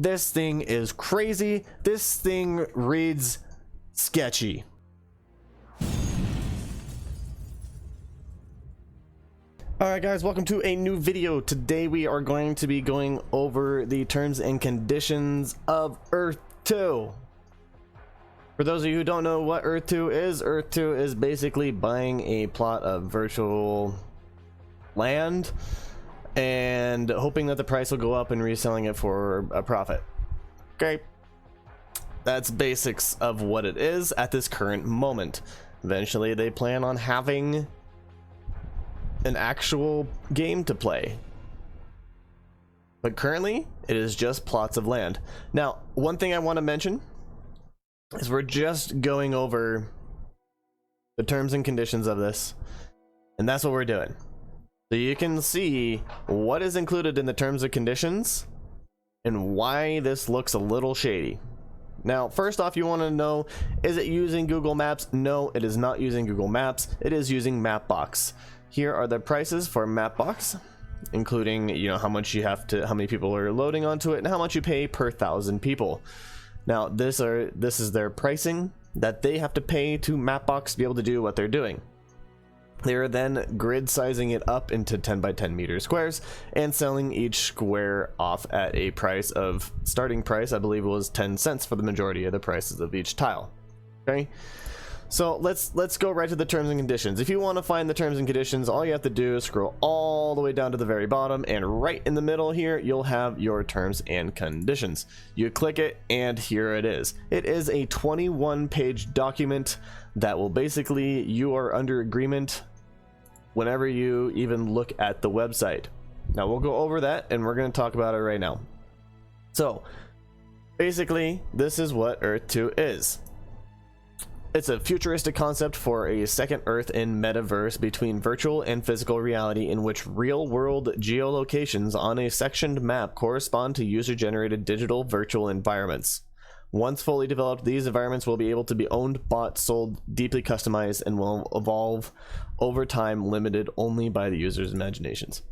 This thing is crazy. This thing reads sketchy. Alright guys, welcome to a new video. Today we are going to be going over the terms and conditions of Earth 2. For those of you who don't know what Earth 2 is basically buying a plot of virtual land and hoping that the price will go up and reselling it for a profit. Okay, that's basics of what it is at this current moment. Eventually they plan on having an actual game to play, but currently it is just plots of land. Now, one thing I want to mention is we're just going over the terms and conditions of this, and that's what we're doing. So you can see what is included in the terms and conditions and why this looks a little shady. Now, first off, you want to know, is it using Google Maps? No, it is not using Google Maps. It is using Mapbox. Here are the prices for Mapbox, including, you know, how much you have to, how many people are loading onto it, and how much you pay per 1,000 people. Now, this is their pricing that they have to pay to Mapbox to be able to do what they're doing. They are then grid sizing it up into 10 by 10 meter squares and selling each square off at a price of, starting price, I believe it was 10 cents for the majority of the prices of each tile. Okay. So let's go right to the terms and conditions. If you want to find the terms and conditions, all you have to do is scroll all the way down to the very bottom, and right in the middle here you'll have your terms and conditions. You click it and here it is. It is a 21-page document that will basically, you are under agreement whenever you even look at the website. Now we'll go over that and we're going to talk about it right now. So basically this is what Earth 2 is. It's a futuristic concept for a second Earth in metaverse between virtual and physical reality, in which real-world geolocations on a sectioned map correspond to user-generated digital virtual environments. Once fully developed, these environments will be able to be owned, bought, sold, deeply customized, and will evolve over time, limited only by the user's imaginations.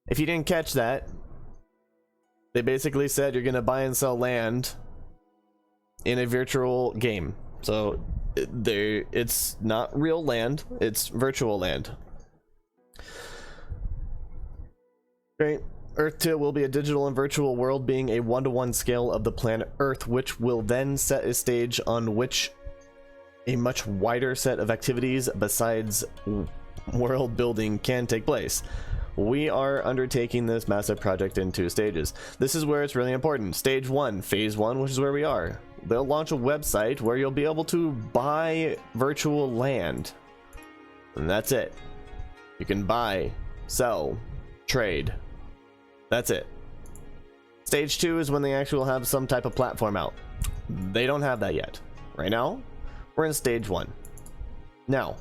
If you didn't catch that, they basically said you're going to buy and sell land in a virtual game. So it's not real land, it's virtual land. Great. Earth 2 will be a digital and virtual world, being a 1-to-1 scale of the planet Earth, which will then set a stage on which a much wider set of activities besides world building can take place. We are undertaking this massive project in 2 stages. This is where it's really important. Stage 1, phase 1, which is where we are. They'll launch a website where you'll be able to buy virtual land, and that's it. You can buy, sell, trade. That's it. Stage 2 is when they actually have some type of platform out. They don't have that yet. Right now, we're in stage 1. Now,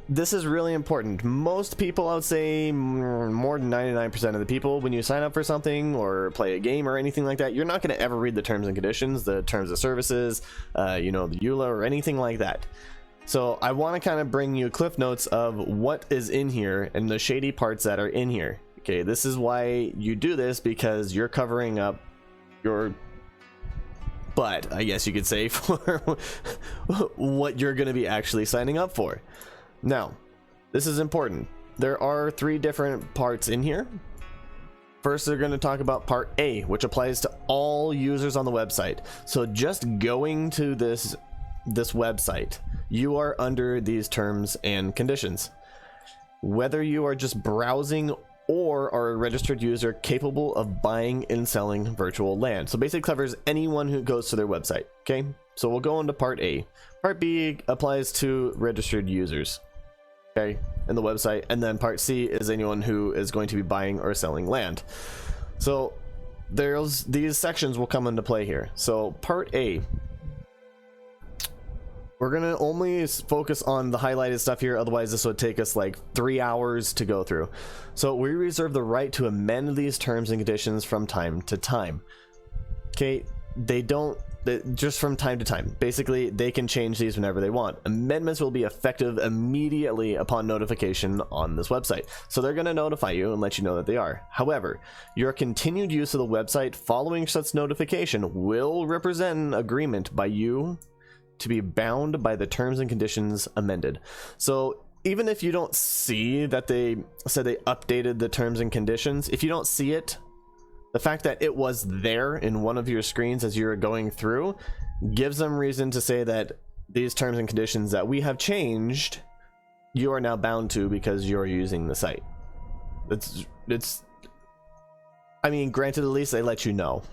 this is really important. Most people, I would say more than 99% of the people, when you sign up for something or play a game or anything like that, you're not going to ever read the terms and conditions, the terms of services, you know, the EULA or anything like that. So I want to kind of bring you cliff notes of what is in here and the shady parts that are in here. Okay, this is why you do this, because you're covering up your butt, I guess you could say, for what you're going to be actually signing up for. Now, this is important. There are 3 different parts in here. First, they're going to talk about part A, which applies to all users on the website. So just going to this website, you are under these terms and conditions. Whether you are just browsing or are a registered user capable of buying and selling virtual land. So basically covers anyone who goes to their website. Okay, so we'll go into part A. Part B applies to registered users, okay, in the website, and then part C is anyone who is going to be buying or selling land. So these sections will come into play here. So part A, we're gonna only focus on the highlighted stuff here, otherwise this would take us like 3 hours to go through. So we reserve the right to amend these terms and conditions from time to time. Okay, just from time to time. Basically, they can change these whenever they want. Amendments will be effective immediately upon notification on this website. So they're going to notify you and let you know that they are. However, your continued use of the website following such notification will represent an agreement by you to be bound by the terms and conditions amended. So even if you don't see that they said they updated the terms and conditions, if you don't see it, the fact that it was there in one of your screens as you're going through gives them reason to say that these terms and conditions that we have changed, you are now bound to because you're using the site. I mean, granted, at least they let you know.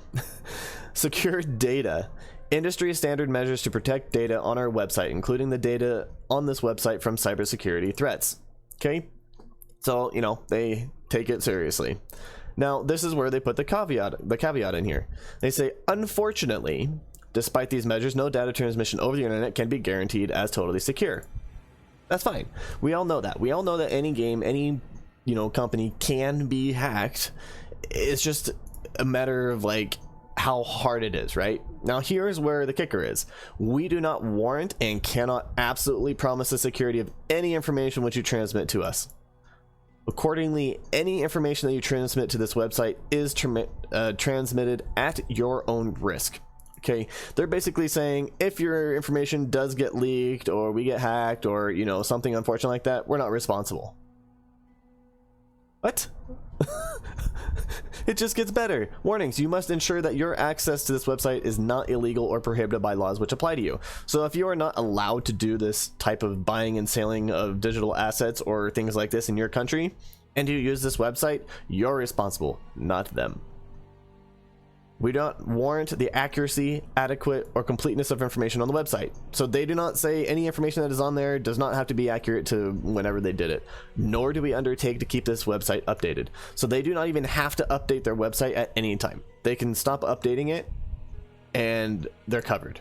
Secure data. Industry standard measures to protect data on our website, including the data on this website from cybersecurity threats. Okay, so you know they take it seriously. Now this is where they put the caveat in here. They say, unfortunately, despite these measures, no data transmission over the internet can be guaranteed as totally secure. That's fine. We all know that. We all know that any game, any company can be hacked. It's just a matter of like how hard it is, right? Now here's where the kicker is. We do not warrant and cannot absolutely promise the security of any information which you transmit to us. Accordingly, any information that you transmit to this website is transmitted at your own risk. Okay, they're basically saying if your information does get leaked or we get hacked or something unfortunate like that, we're not responsible. What? It just gets better. Warnings: you must ensure that your access to this website is not illegal or prohibited by laws which apply to you. So if you are not allowed to do this type of buying and selling of digital assets or things like this in your country, and you use this website, you're responsible, not them. We don't warrant the accuracy, adequate, or completeness of information on the website. So they do not say any information that is on there does not have to be accurate to whenever they did it, nor do we undertake to keep this website updated. So they do not even have to update their website at any time. They can stop updating it and they're covered.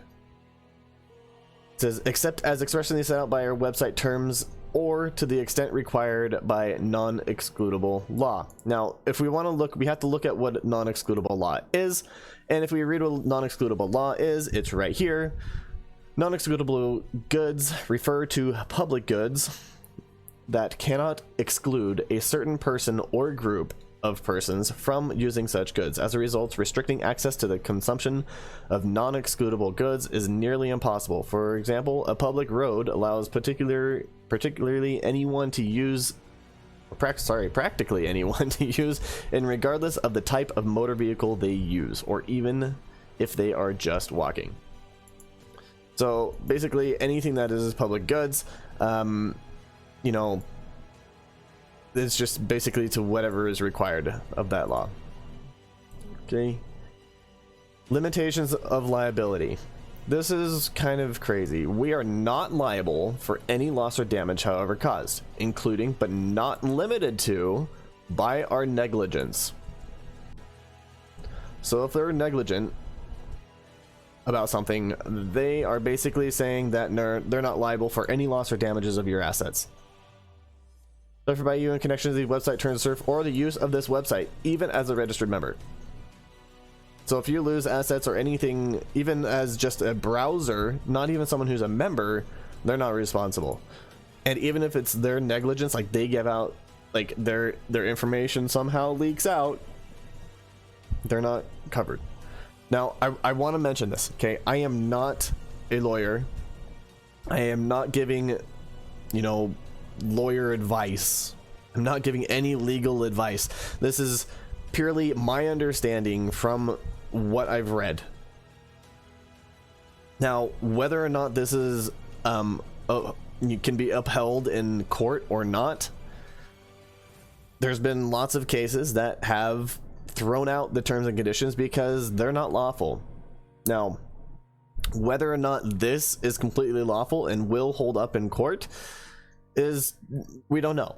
It says, except as expressly set out by our website terms or to the extent required by non-excludable law. Now, if we want to look, we have to look at what non-excludable law is. And if we read what non-excludable law is, it's right here. Non-excludable goods refer to public goods that cannot exclude a certain person or group of persons from using such goods. As a result, restricting access to the consumption of non-excludable goods is nearly impossible. For example, a public road allows particularly anyone to use, practically anyone to use, and regardless of the type of motor vehicle they use, or even if they are just walking. So basically anything that is public goods, it's just basically to whatever is required of that law. Okay. Limitations of liability. This is kind of crazy. We are not liable for any loss or damage, however caused, including but not limited to by our negligence. So if they're negligent about something, they are basically saying that they're not liable for any loss or damages of your assets suffered by you in connection to the website terms of service or the use of this website, even as a registered member. So if you lose assets or anything, even as just a browser, not even someone who's a member, they're not responsible. And even if it's their negligence, like they give out, like their information somehow leaks out, they're not covered. Now, I want to mention this, okay? I am not a lawyer. I am not giving, lawyer advice. I'm not giving any legal advice. This is purely my understanding from what I've read. Now, whether or not this is can be upheld in court or not, there's been lots of cases that have thrown out the terms and conditions because they're not lawful. Now, whether or not this is completely lawful and will hold up in court we don't know.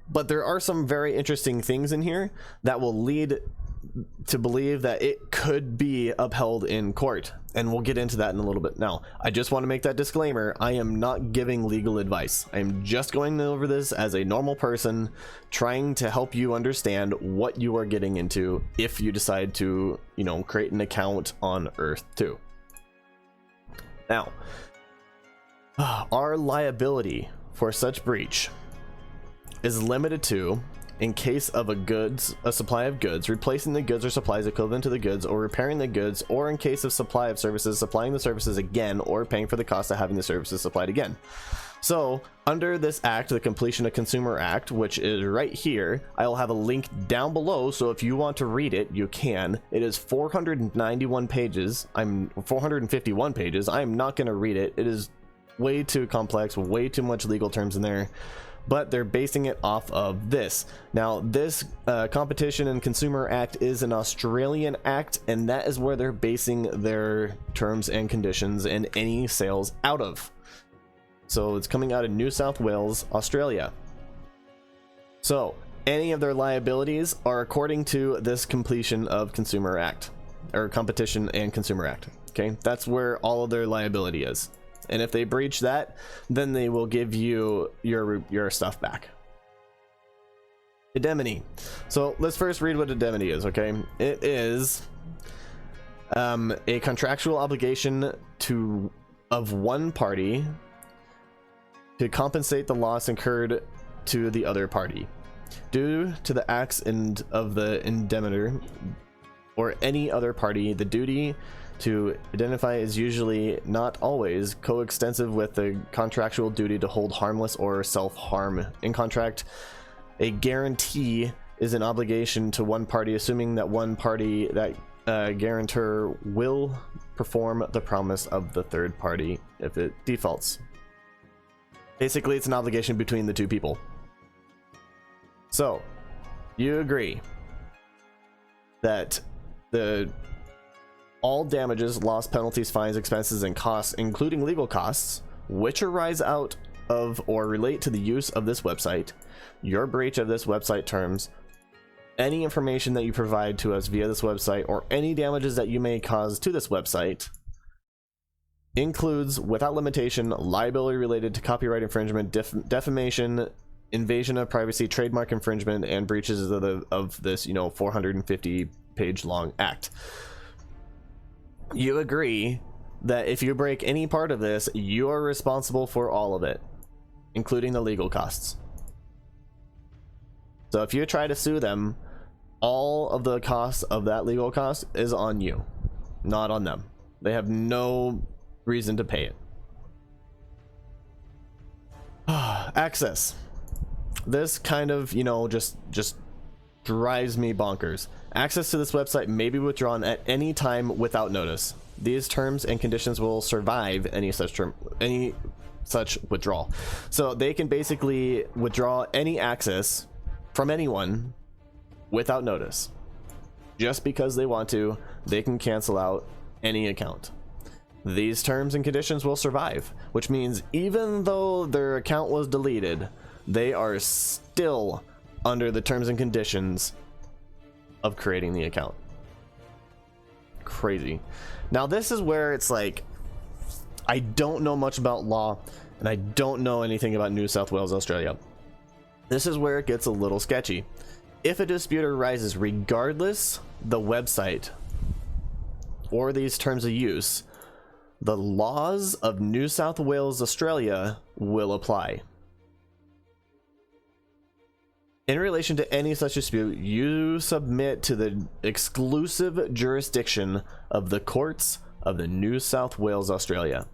But there are some very interesting things in here that will lead to believe that it could be upheld in court, and we'll get into that in a little bit. Now, I just want to make that disclaimer. I am not giving legal advice. I am just going over this as a normal person, trying to help you understand what you are getting into if you decide to, you know, create an account on Earth 2. Now, our liability for such breach is limited to, in case of a supply of goods, replacing the goods or supplies equivalent to the goods, or repairing the goods, or in case of supply of services, supplying the services again, or paying for the cost of having the services supplied again. So under this act, the Completion of Consumer Act, which is right here, I will have a link down below, so if you want to read it, you can. It is 491 pages. 451 pages. I am not going to read it. It is way too complex, way too much legal terms in there, but they're basing it off of this. Now, this Competition and Consumer Act is an Australian act, and that is where they're basing their terms and conditions and any sales out of. So it's coming out of New South Wales, Australia. So any of their liabilities are according to this Completion of Consumer Act, or Competition and Consumer Act. Okay, that's where all of their liability is. And if they breach that, then they will give you your stuff back. Indemnity. So let's first read what indemnity is. Okay, it is a contractual obligation of one party to compensate the loss incurred to the other party due to the acts of the indemnitor or any other party. The duty to identify is usually, not always, coextensive with the contractual duty to hold harmless or self-harm. In contract, a guarantee is an obligation to one party, assuming that one party, that guarantor, will perform the promise of the third party if it defaults. Basically, it's an obligation between the two people. So, you agree that all damages, loss, penalties, fines, expenses, and costs, including legal costs, which arise out of or relate to the use of this website, your breach of this website terms, any information that you provide to us via this website, or any damages that you may cause to this website, includes, without limitation, liability related to copyright infringement, defamation, invasion of privacy, trademark infringement, and breaches of this, 450 page long act. You agree that if you break any part of this, you are responsible for all of it, including the legal costs. So if you try to sue them, all of the costs of that legal cost is on you, not on them. They have no reason to pay it. Access. This kind of, just drives me bonkers. Access to this website may be withdrawn at any time without notice. These terms and conditions will survive any such withdrawal. So they can basically withdraw any access from anyone without notice. Just because they want to, they can cancel out any account. These terms and conditions will survive, which means even though their account was deleted, they are still under the terms and conditions of creating the account. Crazy. Now this is where it's like, I don't know much about law, and I don't know anything about New South Wales, Australia. This is where it gets a little sketchy. If a dispute arises regardless the website or these terms of use, the laws of New South Wales, Australia will apply. In relation to any such dispute, you submit to the exclusive jurisdiction of the courts of the New South Wales, Australia.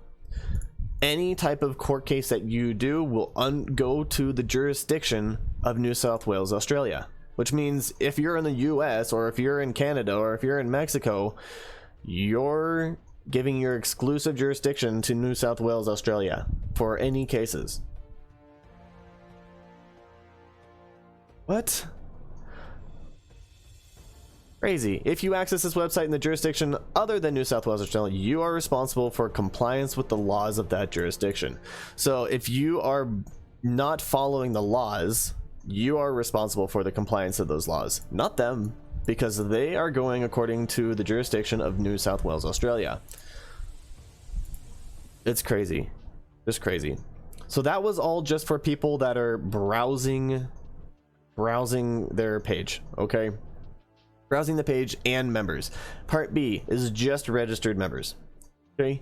Any type of court case that you do will go to the jurisdiction of New South Wales, Australia. Which means if you're in the US, or if you're in Canada, or if you're in Mexico, you're giving your exclusive jurisdiction to New South Wales, Australia for any cases. What? Crazy. If you access this website in the jurisdiction other than New South Wales, Australia, you are responsible for compliance with the laws of that jurisdiction. So if you are not following the laws, you are responsible for the compliance of those laws, not them. because they are going according to the jurisdiction of New South Wales, Australia. It's crazy. Just crazy. So that was all just for people that are browsing their page, okay? Browsing the page and members. Part B is just registered members, okay?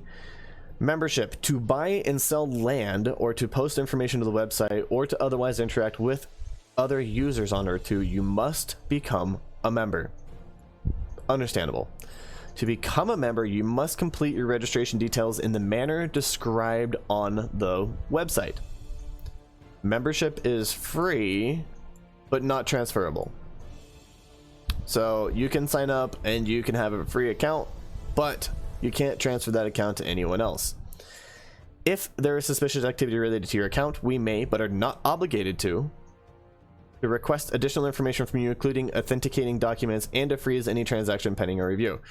Membership: to buy and sell land, or to post information to the website, or to otherwise interact with other users on Earth 2, you must become a member. Understandable. To become a member, you must complete your registration details in the manner described on the website. Membership is free, but not transferable. So you can sign up and you can have a free account, but you can't transfer that account to anyone else. If there is suspicious activity related to your account, we may, but are not obligated to request additional information from you, including authenticating documents, and to freeze any transaction pending a review.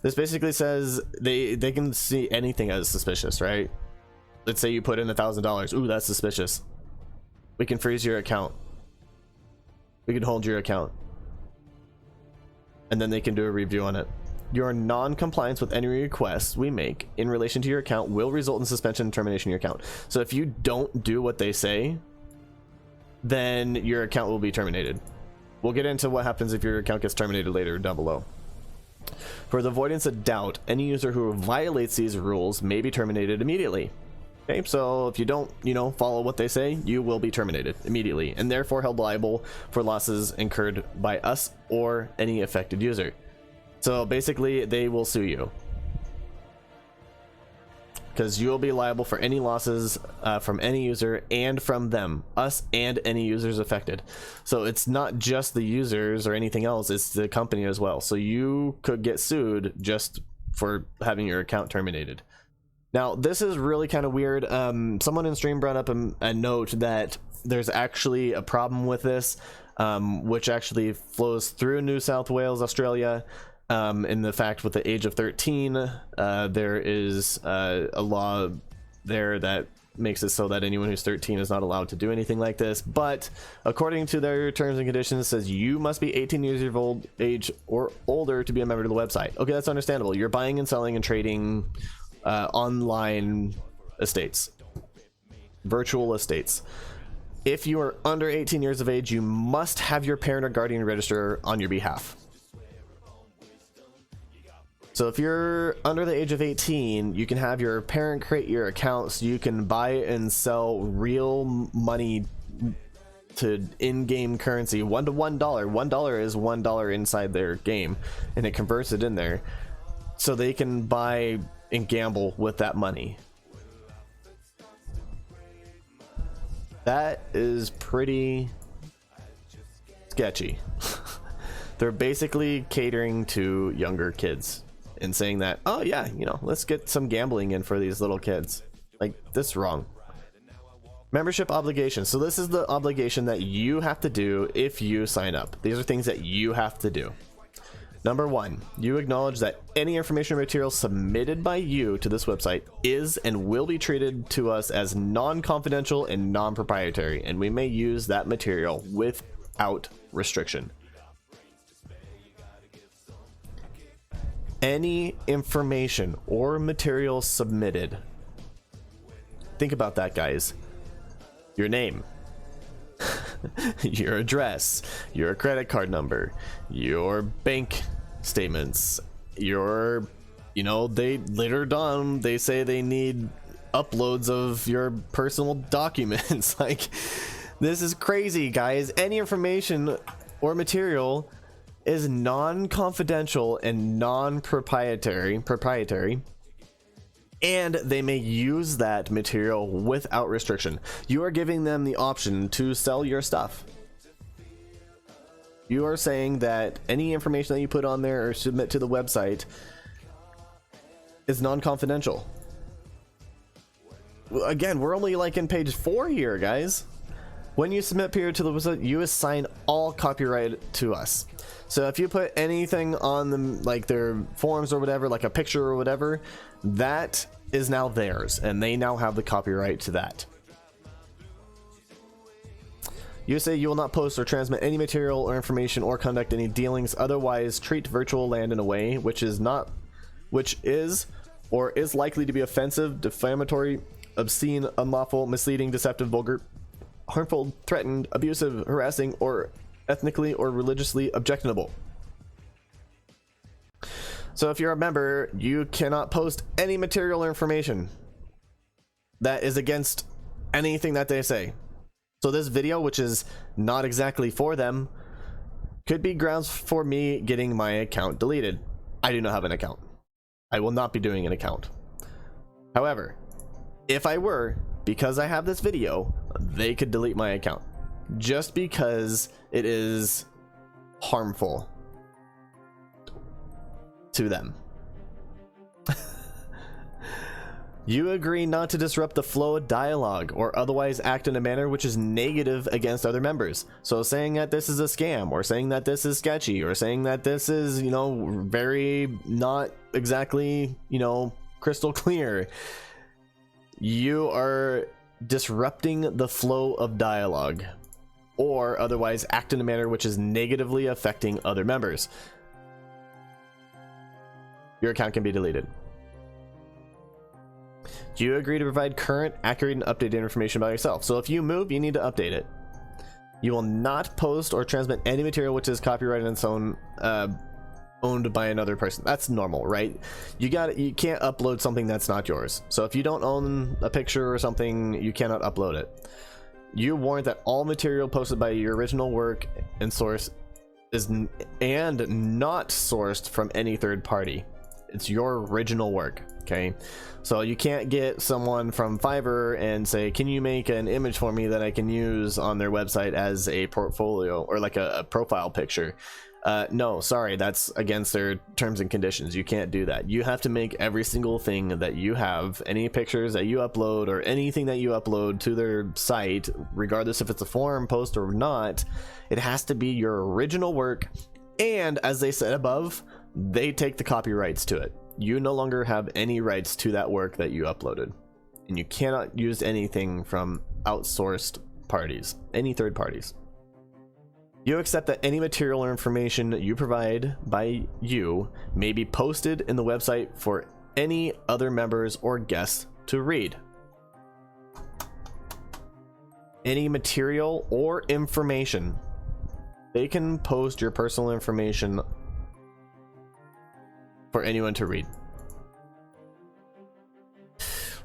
This basically says they can see anything as suspicious, right? Let's say you put in $1,000. Ooh, that's suspicious. We can freeze your account. We can hold your account. And then they can do a review on it. Your non-compliance with any requests we make in relation to your account will result in suspension and termination of your account. So if you don't do what they say, then your account will be terminated. We'll get into what happens if your account gets terminated later down below. For the avoidance of doubt, any user who violates these rules may be terminated immediately. Okay, so if you don't, follow what they say, you will be terminated immediately, and therefore held liable for losses incurred by us or any affected user. So basically, they will sue you, because you will be liable for any losses from any user and from them, us and any users affected. So it's not just the users or anything else, it's the company as well. So you could get sued just for having your account terminated. Now, this is really kind of weird. Someone in stream brought up a note that there's actually a problem with this, which actually flows through New South Wales, Australia. In the fact with the age of 13, there is a law there that makes it so that anyone who's 13 is not allowed to do anything like this. But according to their terms and conditions, it says you must be 18 years of age or older to be a member of the website. Okay, that's understandable. You're buying and selling and trading online estates, virtual estates. If you are under 18 years of age, you must have your parent or guardian register on your behalf. So if you're under the age of 18, you can have your parent create your account so you can buy and sell real money to in-game currency, $1 to $1. $1 is $1 inside their game, and it converts it in there, so they can buy and gamble with that money. That is pretty sketchy. They're basically catering to younger kids and saying that, oh yeah, let's get some gambling in for these little kids. Like, this is wrong. Membership obligation. So this is the obligation that you have to do if you sign up. These are things that you have to do. Number 1, you acknowledge that any information or material submitted by you to this website is and will be treated to us as non-confidential and non-proprietary, and we may use that material without restriction. Any information or material submitted, think about that, guys. Your name, your address, your credit card number, your bank statements, your, they later on, they say they need uploads of your personal documents. Like, this is crazy, guys. Any information or material is non-confidential and non-proprietary, and they may use that material without restriction. You are giving them the option to sell your stuff. You are saying that any information that you put on there or submit to the website is non-confidential. Again, we're only like in page 4 here, guys. When you submit period to the website, you assign all copyright to us. So if you put anything on them, like their forums or whatever, like a picture or whatever, that is now theirs, and they now have the copyright to that. You say you will not post or transmit any material or information or conduct any dealings, otherwise treat virtual land in a way which is or is likely to be offensive, defamatory, obscene, unlawful, misleading, deceptive, vulgar, harmful, threatened, abusive, harassing, or ethnically or religiously objectionable. So if you're a member, you cannot post any material or information that is against anything that they say. So this video, which is not exactly for them, could be grounds for me getting my account deleted. I do not have an account. I will not be doing an account. However, if I were, because I have this video, they could delete my account just because it is harmful to them. You agree not to disrupt the flow of dialogue or otherwise act in a manner which is negative against other members. So saying that this is a scam, or saying that this is sketchy, or saying that this is, you know, very not exactly, you know, crystal clear. You are disrupting the flow of dialogue or otherwise act in a manner which is negatively affecting other members. Your account can be deleted. Do you agree to provide current, accurate, and updated information about yourself? So if you move, you need to update it. You will not post or transmit any material which is copyrighted and so owned by another person. That's normal, right? You can't upload something that's not yours. So if you don't own a picture or something, you cannot upload it. You warrant that all material posted by your original work and source is and not sourced from any third party. It's your original work. Okay, so you can't get someone from Fiverr and say, can you make an image for me that I can use on their website as a portfolio or like a profile picture. No, sorry, that's against their terms and conditions. You can't do that. You have to make every single thing that you have, any pictures that you upload or anything that you upload to their site, regardless if it's a forum post or not, it has to be your original work. And as they said above, they take the copyrights to it. You no longer have any rights to that work that you uploaded, and you cannot use anything from outsourced parties, any third parties. You accept that any material or information that you provide by you may be posted in the website for any other members or guests to read. Any material or information, they can post your personal information for anyone to read.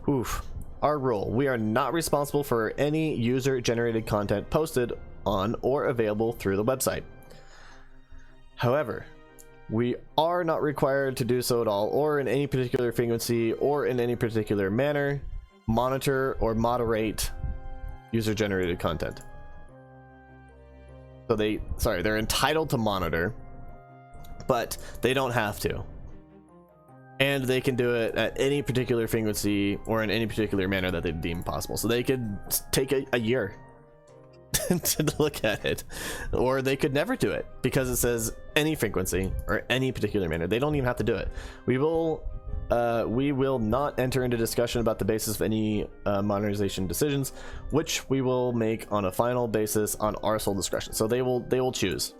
Oof. Our rule: we are not responsible for any user generated content posted on or available through the website. However, we are not required to do so at all, or in any particular frequency, or in any particular manner, monitor or moderate user generated content. So they're entitled to monitor, but they don't have to. And they can do it at any particular frequency or in any particular manner that they deem possible. So they could take a year to look at it, or they could never do it because it says any frequency or any particular manner. They don't even have to do it. We will not enter into discussion about the basis of any monetization decisions, which we will make on a final basis on our sole discretion. So they will choose.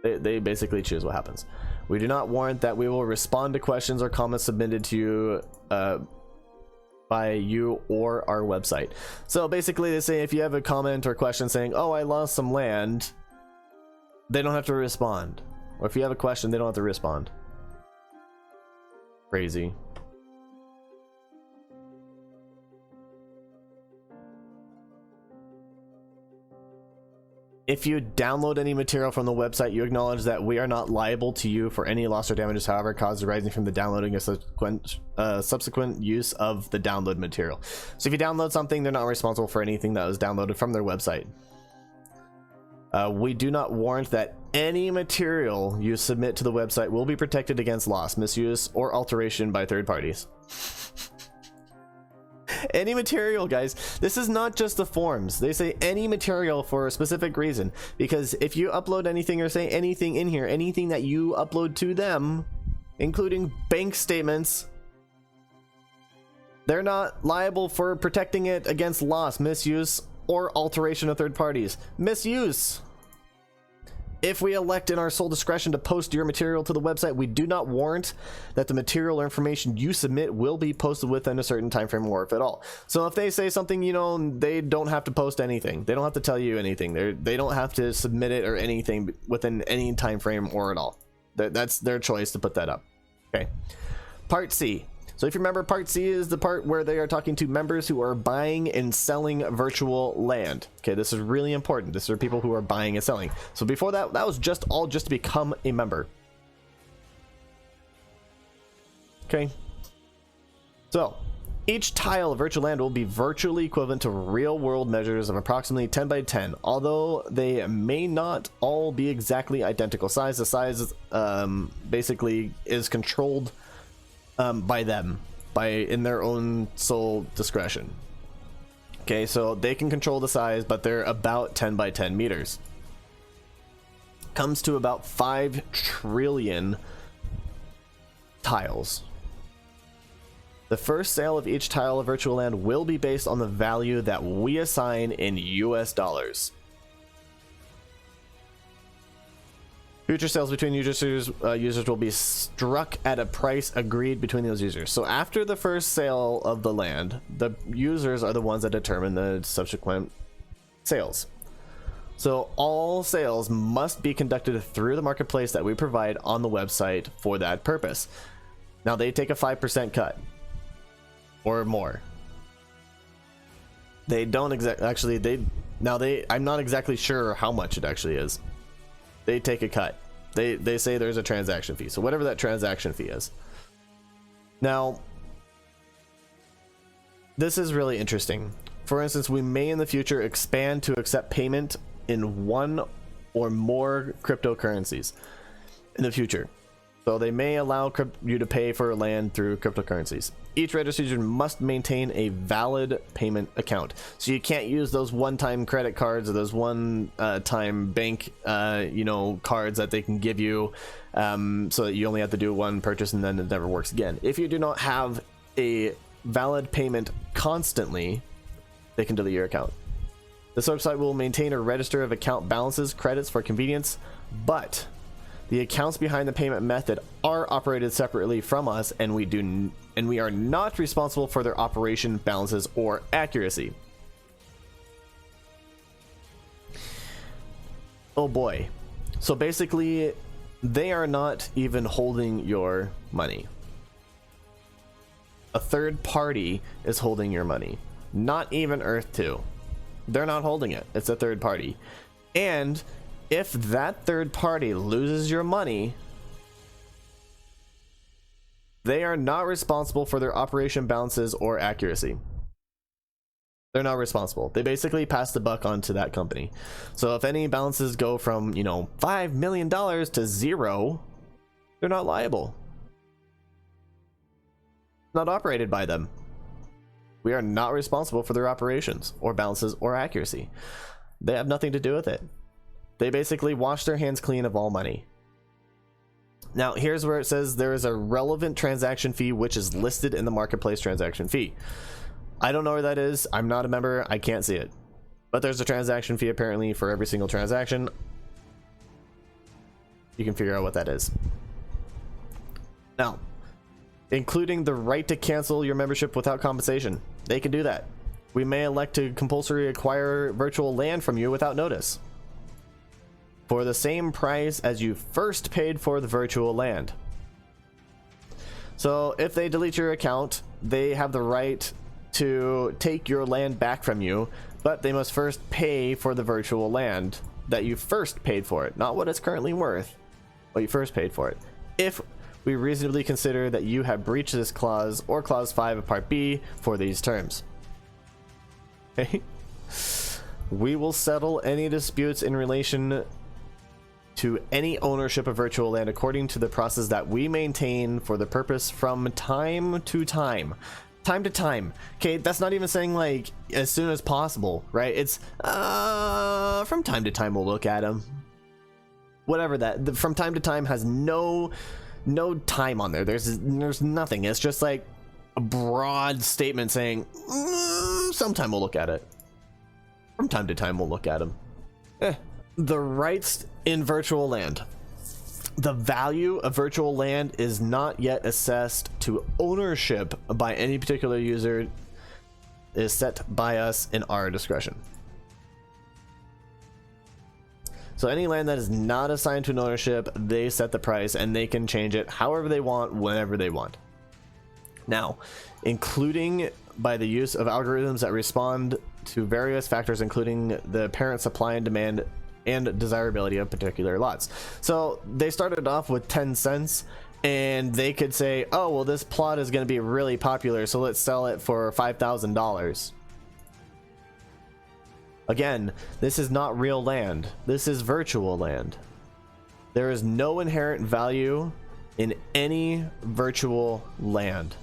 They basically choose what happens. We do not warrant that we will respond to questions or comments submitted to you by you or our website. So basically they say if you have a comment or question saying, oh, I lost some land, they don't have to respond. Or if you have a question, they don't have to respond. Crazy. If you download any material from the website, you acknowledge that we are not liable to you for any loss or damages, however, caused arising from the downloading or subsequent use of the download material. So if you download something, they're not responsible for anything that was downloaded from their website. We do not warrant that any material you submit to the website will be protected against loss, misuse, or alteration by third parties. Any material, guys. This is not just the forums. They say any material for a specific reason, because if you upload anything or say anything in here, anything that you upload to them, including bank statements, they're not liable for protecting it against loss, misuse, or alteration of third parties. Misuse. If we elect in our sole discretion to post your material to the website, we do not warrant that the material or information you submit will be posted within a certain time frame, or if at all. So if they say something, you know, they don't have to post anything. They don't have to tell you anything. They don't have to submit it or anything within any time frame or at all. That's their choice to put that up. Okay. Part C. So if you remember, Part C is the part where they are talking to members who are buying and selling virtual land. Okay, this is really important. This are people who are buying and selling. So before that, that was just to become a member. Okay. So each tile of virtual land will be virtually equivalent to real world measures of approximately 10 by 10, although they may not all be exactly identical size. The size basically is controlled by them, in their own sole discretion. Okay, so they can control the size, but they're about 10 by 10 meters. Comes to about 5 trillion tiles. The first sale of each tile of virtual land will be based on the value that we assign in US dollars. Future sales between users will be struck at a price agreed between those users. So after the first sale of the land, the users are the ones that determine the subsequent sales. So all sales must be conducted through the marketplace that we provide on the website for that purpose. Now they take a 5% cut or more. They don't I'm not exactly sure how much it actually is. They take a cut. They say there's a transaction fee. So whatever that transaction fee is. Now, this is really interesting. For instance, we may in the future expand to accept payment in one or more cryptocurrencies in the future. So they may allow you to pay for land through cryptocurrencies. Each registered user must maintain a valid payment account. So you can't use those one-time credit cards or those one-time bank, cards that they can give you, so that you only have to do one purchase and then it never works again. If you do not have a valid payment constantly, they can delete your account. This website will maintain a register of account balances, credits for convenience, but the accounts behind the payment method are operated separately from us, and we are not responsible for their operation, balances, or accuracy. Oh boy. So basically, they are not even holding your money. A third party is holding your money. Not even Earth 2. They're not holding it. It's a third party. And if that third party loses your money, they are not responsible for their operation, balances, or accuracy. They're not responsible. They basically pass the buck on to that company. So if any balances go from, $5 million to 0, they're not liable. Not operated by them. We are not responsible for their operations or balances or accuracy. They have nothing to do with it. They basically wash their hands clean of all money. Now, here's where it says there is a relevant transaction fee which is listed in the marketplace transaction fee. I don't know where that is. I'm not a member. I can't see it. But there's a transaction fee apparently for every single transaction. You can figure out what that is. Now, including the right to cancel your membership without compensation. They can do that. We may elect to compulsory acquire virtual land from you without notice, for the same price as you first paid for the virtual land. So if they delete your account, they have the right to take your land back from you, but they must first pay for the virtual land that you first paid for it, not what it's currently worth, but you first paid for it. If we reasonably consider that you have breached this clause or clause 5 of part B for these terms. Okay. We will settle any disputes in relation to any ownership of virtual land according to the process that we maintain for the purpose from time to time. Time to time. Okay, that's not even saying like as soon as possible, right? It's from time to time we'll look at them. Whatever that from time to time has no time on there. There's nothing. It's just like a broad statement saying sometime we'll look at it. From time to time, we'll look at them. The rights in virtual land. The value of virtual land is not yet assessed to ownership by any particular user. Is set by us in our discretion. So any land that is not assigned to an ownership, they set the price and they can change it however they want, whenever they want. Now, including by the use of algorithms that respond to various factors, including the apparent supply and demand and desirability of particular lots. So they started off with 10 cents and they could say, oh, well, this plot is going to be really popular, so let's sell it for $5,000. Again, this is not real land. This is virtual land. There is no inherent value in any virtual land.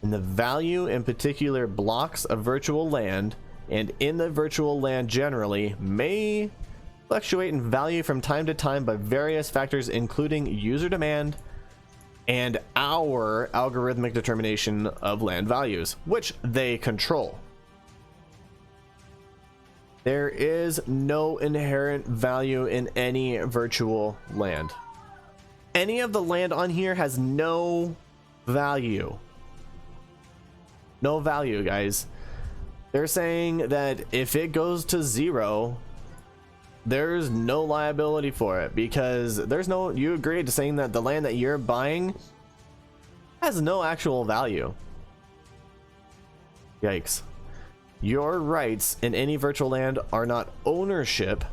And the value in particular blocks of virtual land and in the virtual land generally may fluctuate in value from time to time by various factors, including user demand and our algorithmic determination of land values, which they control. There is no inherent value in any virtual land. Any of the land on here has no value. No value, guys. They're saying that if it goes to 0, there's no liability for it, because there's no, you agreed to saying that the land that you're buying has no actual value. Yikes. Your rights in any virtual land are not ownership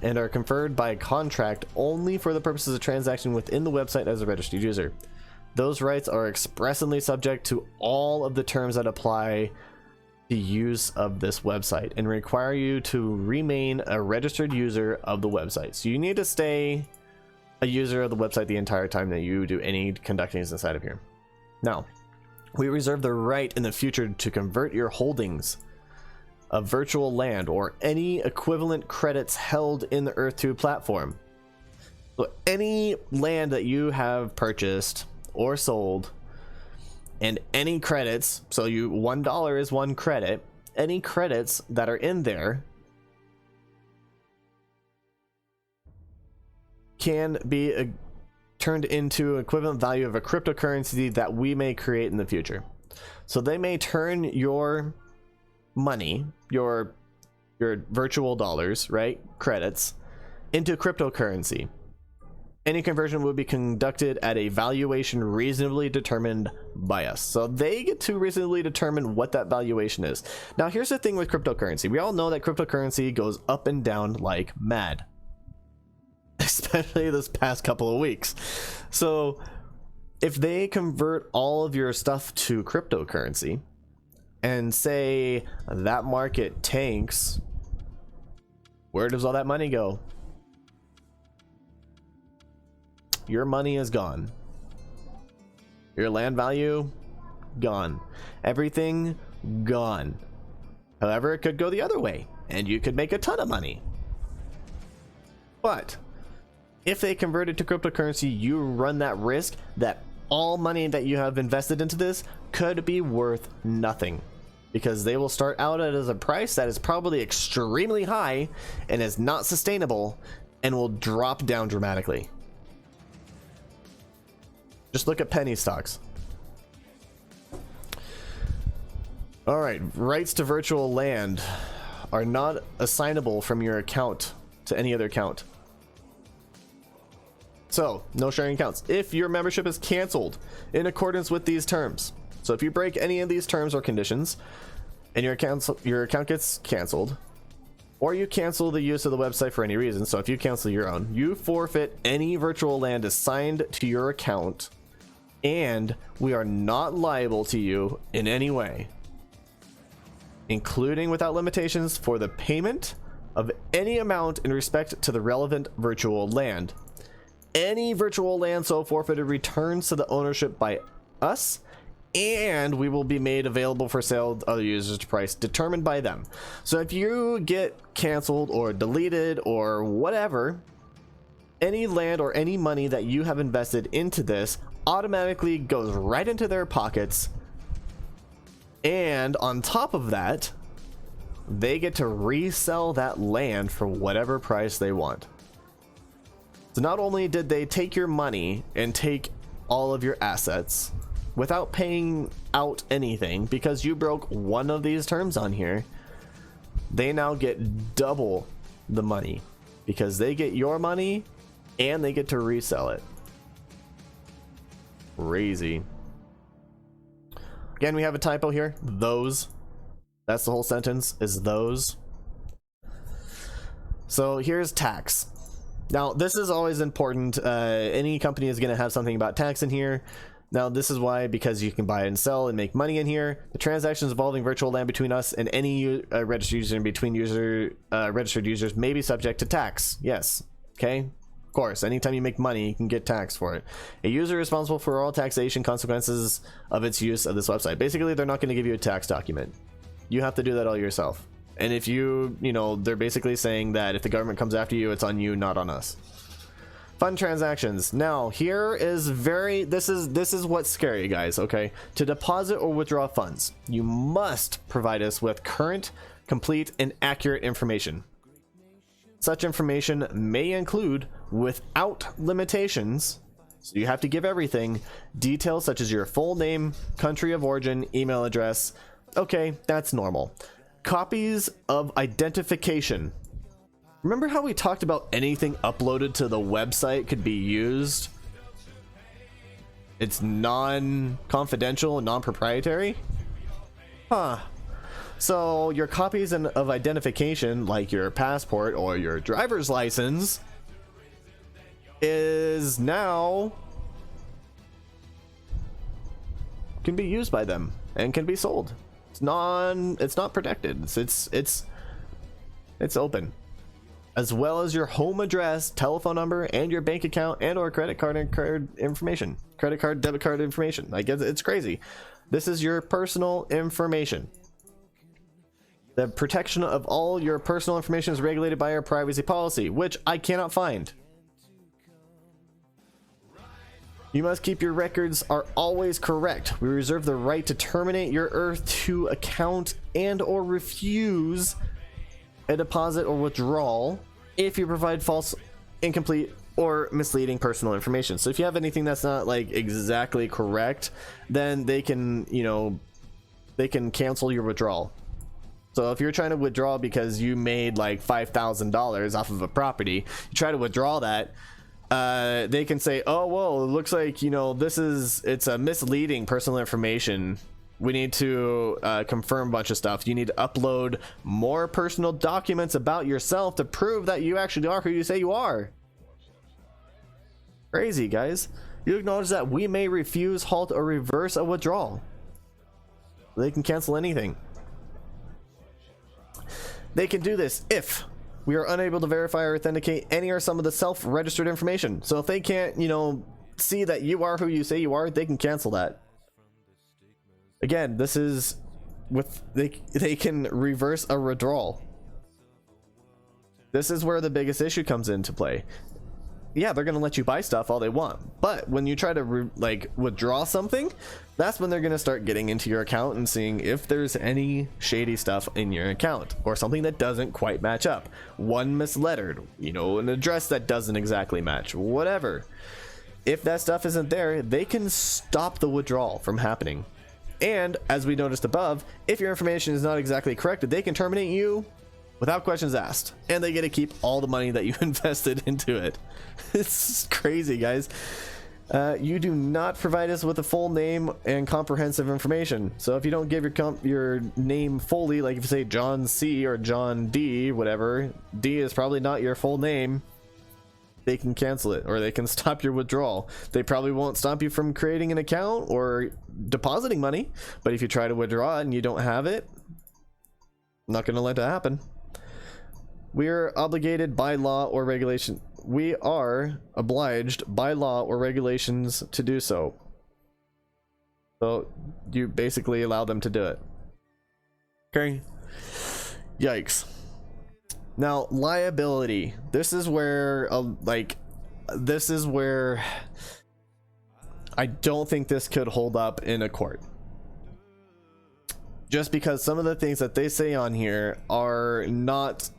and are conferred by contract only for the purposes of transaction within the website as a registered user. Those rights are expressly subject to all of the terms that apply the use of this website and require you to remain a registered user of the website. So you need to stay a user of the website the entire time that you do any conducting inside of here. Now, we reserve the right in the future to convert your holdings of virtual land or any equivalent credits held in the Earth 2 platform. So any land that you have purchased or sold, and any credits, so you $1 is 1 credit, any credits that are in there can be turned into equivalent value of a cryptocurrency that we may create in the future. So they may turn your money, your virtual dollars, right, credits, into cryptocurrency. Any conversion will be conducted at a valuation reasonably determined by us. So they get to reasonably determine what that valuation is. Now, here's the thing with cryptocurrency. We all know that cryptocurrency goes up and down like mad, especially this past couple of weeks. So if they convert all of your stuff to cryptocurrency and say that market tanks, where does all that money go? Your money is gone. Your land value, gone. Everything, gone. However, it could go the other way, and you could make a ton of money. But if they convert it to cryptocurrency, you run that risk that all money that you have invested into this could be worth nothing, because they will start out at a price that is probably extremely high and is not sustainable and will drop down dramatically. Just look at penny stocks. All right, rights to virtual land are not assignable from your account to any other account. So, no sharing accounts. If your membership is canceled in accordance with these terms, so if you break any of these terms or conditions and your account gets canceled, or you cancel the use of the website for any reason, so if you cancel your own, you forfeit any virtual land assigned to your account, and we are not liable to you in any way, including without limitations for the payment of any amount in respect to the relevant virtual land. Any virtual land so forfeited returns to the ownership by us, and we will be made available for sale to other users at a price determined by them. So if you get canceled or deleted or whatever, any land or any money that you have invested into this automatically goes right into their pockets. And on top of that, they get to resell that land for whatever price they want. So not only did they take your money and take all of your assets without paying out anything because you broke one of these terms on here, they now get double the money because they get your money and they get to resell it. Crazy. Again, we have a typo here. Those. That's the whole sentence, is those. So here's tax. Now, this is always important. Any company is going to have something about tax in here. Now, this is why, because you can buy and sell and make money in here. The transactions involving virtual land between us and any registered user and between registered users may be subject to tax. Yes. Okay. Of course, anytime you make money, you can get taxed for it. A user is responsible for all taxation consequences of its use of this website. Basically, they're not going to give you a tax document. You have to do that all yourself. And if you know, they're basically saying that if the government comes after you, it's on you, not on us. Fund transactions. Now, here is this is what's scary, guys, okay? To deposit or withdraw funds, you must provide us with current, complete, and accurate information. Such information may include, without limitations, so you have to give everything, details such as your full name, country of origin, email address. Okay, that's normal. Copies of identification. Remember how we talked about anything uploaded to the website could be used? It's non-confidential and non-proprietary? Huh. So your copies of identification, like your passport or your driver's license, is now can be used by them and can be sold. It's not protected. It's open, as well as your home address, telephone number, and your bank account and or credit card information, credit card, debit card information. Like, it's crazy. This is your personal information. The protection of all your personal information is regulated by our privacy policy, which I cannot find. You must keep your records are always correct. We reserve the right to terminate your Earth-2 account and or refuse a deposit or withdrawal if you provide false, incomplete, or misleading personal information. So if you have anything that's not like exactly correct, then they can, you know, they can cancel your withdrawal. So if you're trying to withdraw because you made like $5,000 off of a property, you try to withdraw that, they can say, oh, well, it looks like, you know, it's a misleading personal information. We need to confirm a bunch of stuff. You need to upload more personal documents about yourself to prove that you actually are who you say you are. Crazy, guys. You acknowledge that we may refuse, halt, or reverse a withdrawal. They can cancel anything. They can do this if we are unable to verify or authenticate any or some of the self-registered information. So if they can't, you know, see that you are who you say you are, they can cancel that. Again, this is with they can reverse a withdrawal. This is where the biggest issue comes into play. Yeah, they're gonna let you buy stuff all they want, but when you try to withdraw something, that's when they're gonna start getting into your account and seeing if there's any shady stuff in your account or something that doesn't quite match up. One mislettered, you know, an address that doesn't exactly match, whatever. If that stuff isn't there, they can stop the withdrawal from happening. And as we noticed above, if your information is not exactly correct, they can terminate you without questions asked, and they get to keep all the money that you invested into it. It's crazy, guys. You do not provide us with a full name and comprehensive information. So if you don't give your name fully, like if you say John C or John D, whatever, D is probably not your full name, they can cancel it, or they can stop your withdrawal. They probably won't stop you from creating an account or depositing money, but if you try to withdraw it and you don't have it, I'm not going to let that happen. We are obligated by law or regulation. We are obliged by law or regulations to do so. So you basically allow them to do it. Okay. Yikes. Now, liability. This is where I don't think this could hold up in a court. just because some of the things that they say on here are not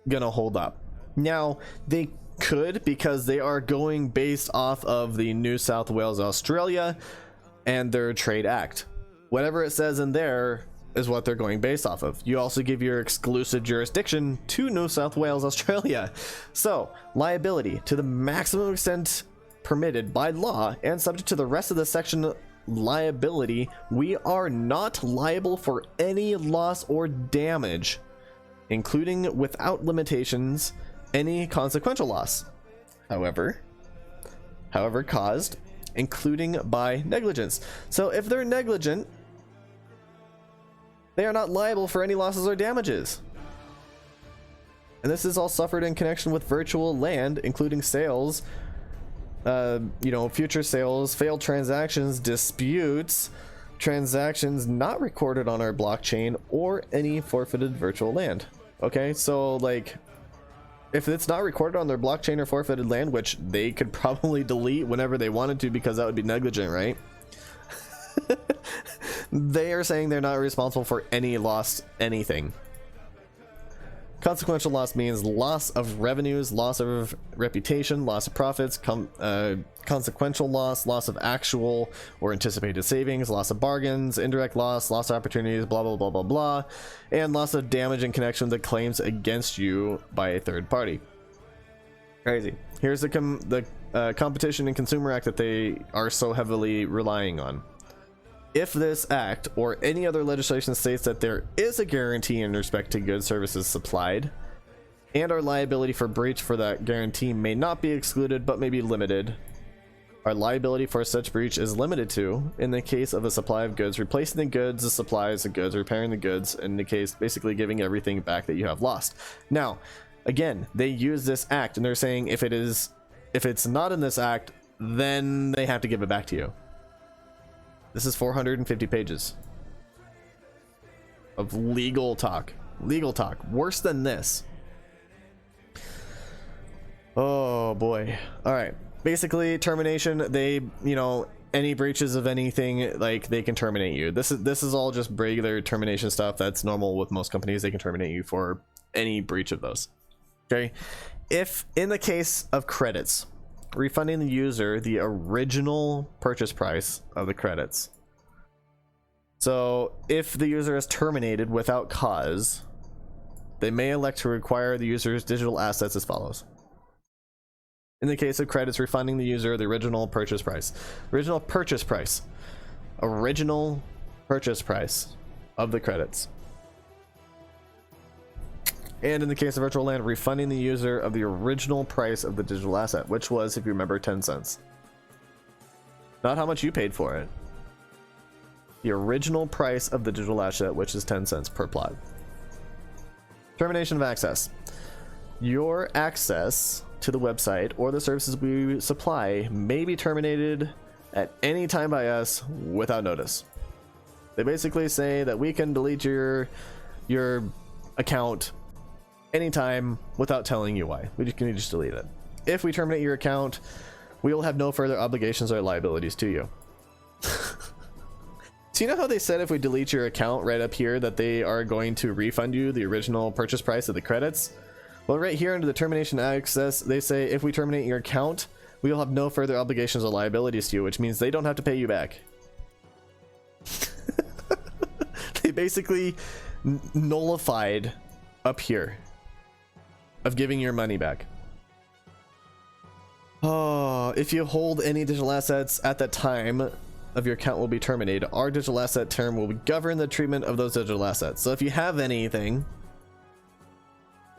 gonna hold up. Now they could, because they are going based off of the New South Wales Australia and their Trade Act. Whatever it says in there is what they're going based off of. You also give your exclusive jurisdiction to New South Wales Australia. So liability to the maximum extent permitted by law and subject to the rest of the section liability, we are not liable for any loss or damage, including without limitations any consequential loss, however caused, including by negligence. So if they're negligent, they are not liable for any losses or damages. And this is all suffered in connection with virtual land, including sales, future sales, failed transactions, disputes, transactions not recorded on our blockchain, or any forfeited virtual land. Okay, so like, if it's not recorded on their blockchain or forfeited land, which they could probably delete whenever they wanted to, because that would be negligent, right? They are saying they're not responsible for any lost anything. Consequential loss means loss of revenues, loss of reputation, loss of profits, consequential loss of actual or anticipated savings, loss of bargains, indirect loss of opportunities, blah blah blah blah blah, and loss of damage in connection with claims against you by a third party. Crazy. Here's the Competition and Consumer Act that they are so heavily relying on. If this act or any other legislation states that there is a guarantee in respect to goods, services supplied, and our liability for breach for that guarantee may not be excluded but may be limited, our liability for such breach is limited to, in the case of a supply of goods, replacing the goods, the supplies, the goods, repairing the goods, in the case basically giving everything back that you have lost. Now, again, they use this act and they're saying if it's not in this act, then they have to give it back to you. This is 450 pages of legal talk. Worse than this. Oh boy. All right. Basically, termination. They, any breaches of anything, like, they can terminate you. This is all just regular termination stuff. That's normal with most companies. They can terminate you for any breach of those. Okay. If in the case of credits, refunding the user the original purchase price of the credits. So if the user is terminated without cause, they may elect to require the user's digital assets as follows. In the case of credits, refunding the user the original purchase price of the credits. And in the case of virtual land, refunding the user of the original price of the digital asset, which was, if you remember, 10 cents. Not how much you paid for it. The original price of the digital asset, which is 10 cents per plot. Termination of access. Your access to the website or the services we supply may be terminated at any time by us without notice. They basically say that we can delete your account anytime without telling you why. We can just delete it. If we terminate your account, we will have no further obligations or liabilities to you. So you know how they said if we delete your account right up here that they are going to refund you the original purchase price of the credits? Well, right here under the termination access, they say if we terminate your account, we will have no further obligations or liabilities to you, which means they don't have to pay you back. They basically nullified up here of giving your money back. Oh, if you hold any digital assets at that time of your account will be terminated. Our digital asset term will govern the treatment of those digital assets. So if you have anything,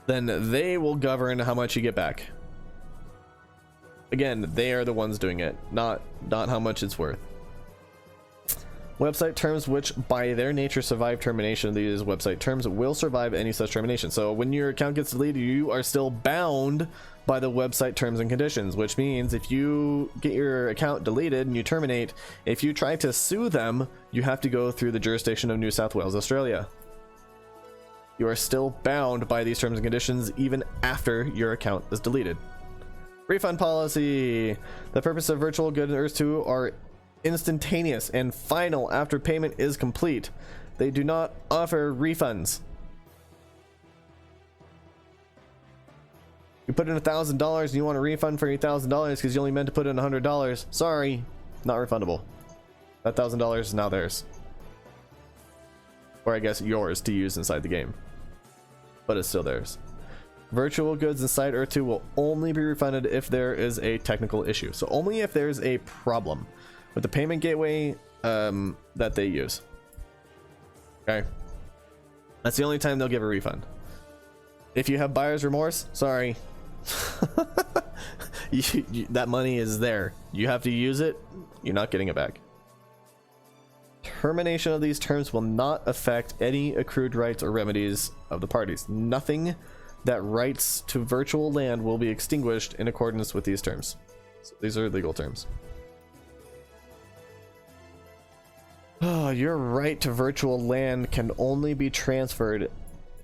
then they will govern how much you get back. Again, they are the ones doing it, not how much it's worth. Website terms which by their nature survive termination. These website terms will survive any such termination. So when your account gets deleted, you are still bound by the website terms and conditions, which means if you get your account deleted and you terminate, if you try to sue them, you have to go through the jurisdiction of New South Wales, Australia. You are still bound by these terms and conditions even after your account is deleted. Refund policy. The purpose of virtual good and Earth 2 are instantaneous and final after payment is complete. They do not offer refunds. You put in $1,000 and you want a refund for your $1,000 because you only meant to put in $100. Sorry, not refundable. That $1,000 is now theirs. Or I guess yours to use inside the game. But it's still theirs. Virtual goods inside Earth 2 will only be refunded if there is a technical issue. So only if there's a problem with the payment gateway that they use. Okay. That's the only time they'll give a refund. If you have buyer's remorse, sorry. That money is there. You have to use it. You're not getting it back. Termination of these terms will not affect any accrued rights or remedies of the parties. Nothing that rights to virtual land will be extinguished in accordance with these terms. So these are legal terms. Oh, your right to virtual land can only be transferred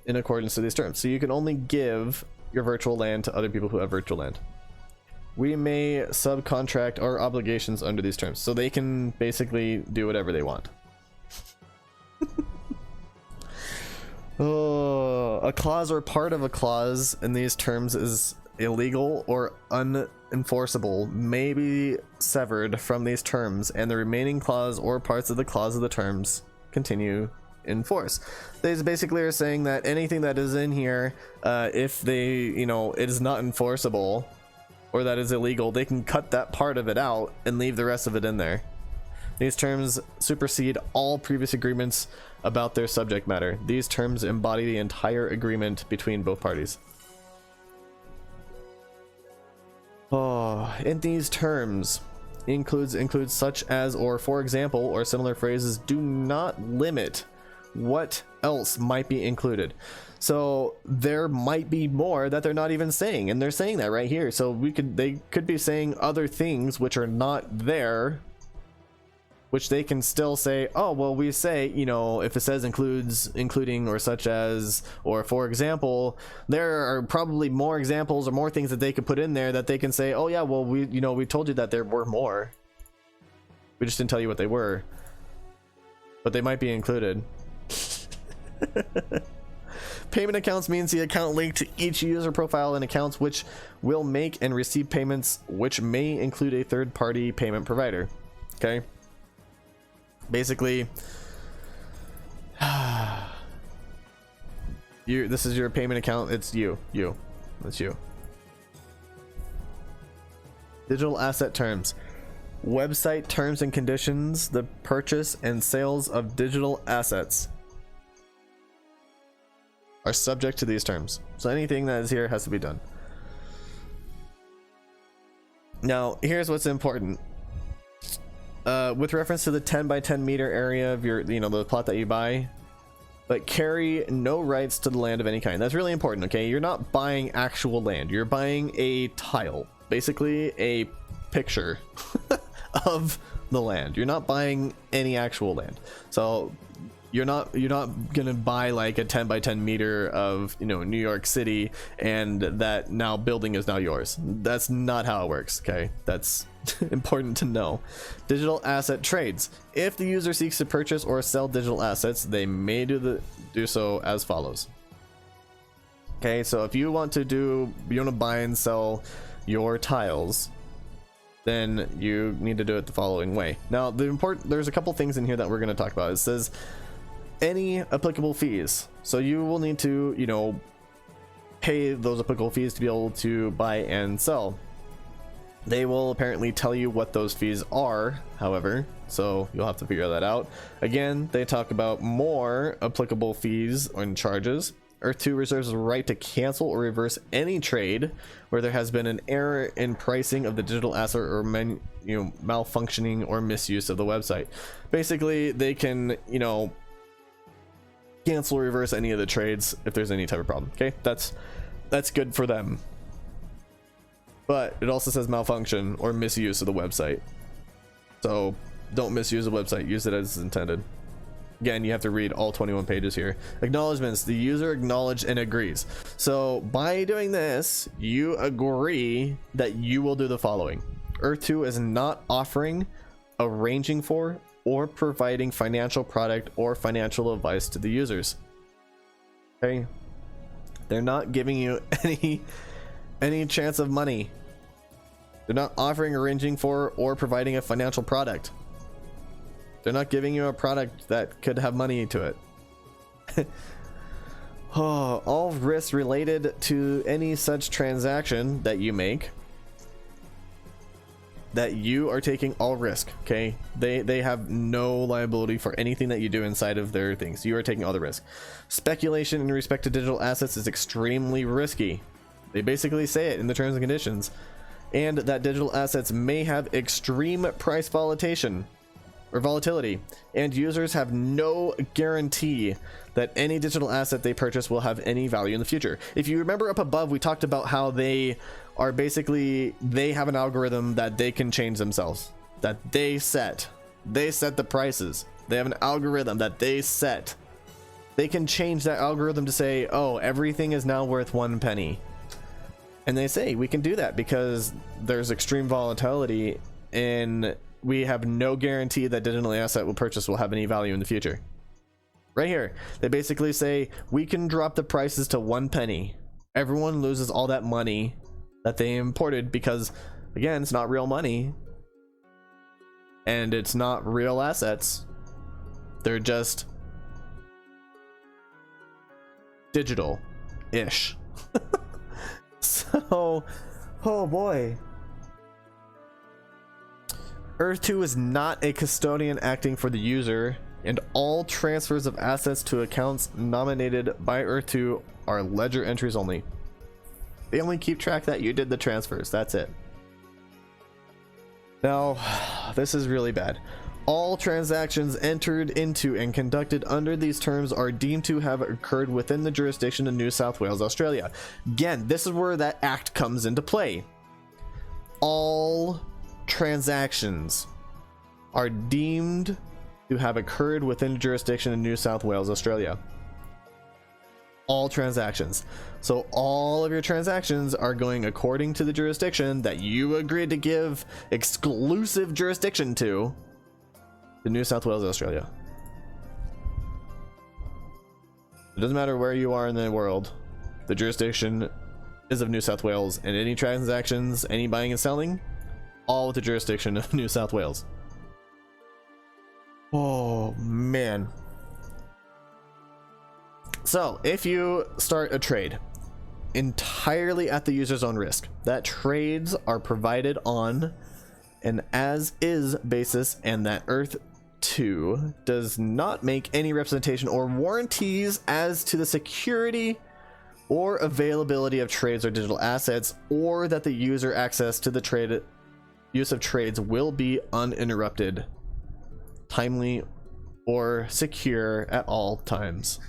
in accordance to these terms. So you can only give your virtual land to other people who have virtual land. We may subcontract our obligations under these terms. So they can basically do whatever they want. Oh, a clause or part of a clause in these terms is illegal or unenforceable, may be severed from these terms, and the remaining clause or parts of the clause of the terms continue in force. They basically are saying that anything that is in here, if they, you know, it is not enforceable or that is illegal, they can cut that part of it out and leave the rest of it in there. These terms supersede all previous agreements about their subject matter. These terms embody the entire agreement between both parties. Oh, in these terms includes such as, or for example, or similar phrases do not limit what else might be included. So there might be more that they're not even saying, and they're saying that right here. So they could be saying other things which are not there, which they can still say, oh, well, we say, you know, if it says includes, including, or such as, or for example, there are probably more examples or more things that they could put in there that they can say, oh yeah, well, we told you that there were more. We just didn't tell you what they were, but they might be included. Payment accounts means the account linked to each user profile and accounts which will make and receive payments, which may include a third-party payment provider. Okay. Basically, this is your payment account. It's that's you. Digital asset terms. Website terms and conditions, the purchase and sales of digital assets are subject to these terms. So anything that is here has to be done. Now, here's what's important. With reference to the 10 by 10 meter area of your, the plot that you buy, but carry no rights to the land of any kind. That's really important, okay? You're not buying actual land. You're buying a tile, basically a picture of the land. You're not buying any actual land. So you're not gonna buy like a 10 by 10 meter of New York City and that now building is now yours. That's not how it works, okay? That's important to know. Digital asset trades. If the user seeks to purchase or sell digital assets, they may do so as follows. Okay, so if you want to buy and sell your tiles, then you need to do it the following way. Now, there's a couple things in here that we're going to talk about. It says any applicable fees. So you will need to, pay those applicable fees to be able to buy and sell. They will apparently tell you what those fees are, however, so you'll have to figure that out. Again, they talk about more applicable fees and charges. Earth 2 reserves the right to cancel or reverse any trade where there has been an error in pricing of the digital asset or malfunctioning or misuse of the website. Basically, they can, cancel or reverse any of the trades if there's any type of problem. Okay, that's good for them. But it also says malfunction or misuse of the website. So don't misuse the website, use it as intended. Again, you have to read all 21 pages here. Acknowledgements. The user acknowledged and agrees. So by doing this, you agree that you will do the following. Earth 2 is not offering, arranging for, or providing financial product or financial advice to the users. Okay, they're not giving you any chance of money. They're not offering, arranging for, or providing a financial product. They're not giving you a product that could have money to it. Oh, all risks related to any such transaction that you make, that you are taking all risk. Okay, they have no liability for anything that you do inside of their things. You are taking all the risk. Speculation in respect to digital assets is extremely risky. They basically say it in the terms and conditions, and that digital assets may have extreme price volatility, and users have no guarantee that any digital asset they purchase will have any value in the future. If you remember up above, we talked about how they are basically, they have an algorithm that they can change themselves, that they set the prices. They have an algorithm that they set. They can change that algorithm to say, oh, everything is now worth 1 penny. And they say we can do that because there's extreme volatility and we have no guarantee that digital asset we'll purchase will have any value in the future. Right here, they basically say we can drop the prices to 1 penny. Everyone loses all that money that they imported because, again, it's not real money and it's not real assets. They're just digital-ish. So, oh boy. Earth 2 is not a custodian acting for the user, and all transfers of assets to accounts nominated by Earth 2 are ledger entries only. They only keep track that you did the transfers. That's it. Now, this is really bad. All transactions entered into and conducted under these terms are deemed to have occurred within the jurisdiction of New South Wales, Australia. Again, this is where that act comes into play. All transactions are deemed to have occurred within the jurisdiction of New South Wales, Australia. All transactions. So all of your transactions are going according to the jurisdiction that you agreed to give exclusive jurisdiction to New South Wales, Australia. It doesn't matter where you are in the world, the jurisdiction is of New South Wales, and any transactions, any buying and selling, all with the jurisdiction of New South Wales. Oh man. So if you start a trade entirely at the user's own risk, that trades are provided on an as-is basis, and that Earth 2 does not make any representation or warranties as to the security or availability of trades or digital assets, or that the user access to the use of trades will be uninterrupted, timely, or secure at all times.